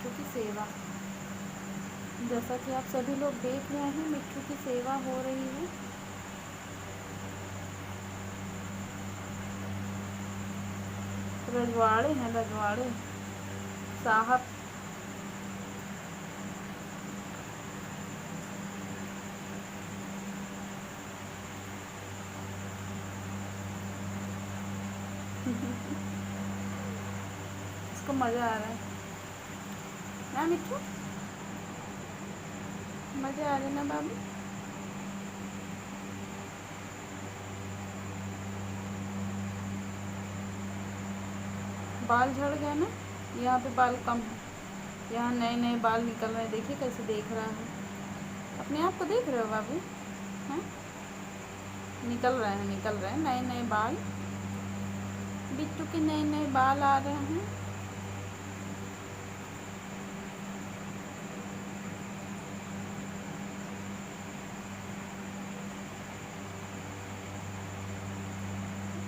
मिट्ठू की सेवा। जैसा कि आप सभी लोग देख रहे हैं, मिट्ठू की सेवा हो रही है। रजवाड़े हैं, रजवाड़े साहब। इसको मज़ा आ रहा है ना मिट्ठू? मज़ा आ रहा है ना बाबू? बाल झड़ गए ना? यहाँ पे बाल कम है, यहाँ नए नए बाल निकल रहे हैं। देखिए कैसे देख रहा है, अपने आप को देख रहे हो बाबू? हैं, निकल रहे हैं, निकल रहे हैं नए नए बाल। बिट्टू के नए नए बाल आ रहे हैं।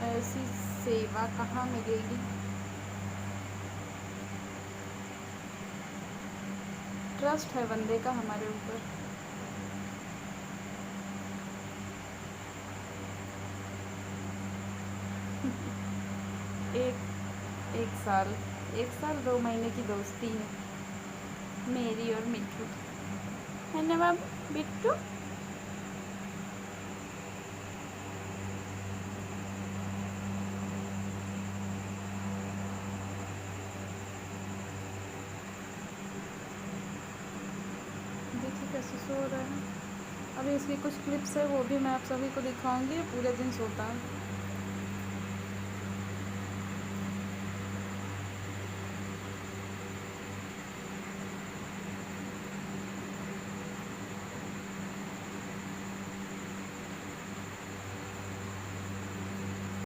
ऐसी सेवा कहाँ मिलेगी? ट्रस्ट है बंदे का हमारे ऊपर। एक साल, 1 साल 2 महीने की दोस्ती है मेरी और मिट्टू की, है ना बाबू बिट्टू? देखिए कैसे सो रहा है। अभी इसकी कुछ क्लिप्स है, वो भी मैं आप सभी को दिखाऊंगी। पूरे दिन सोता है।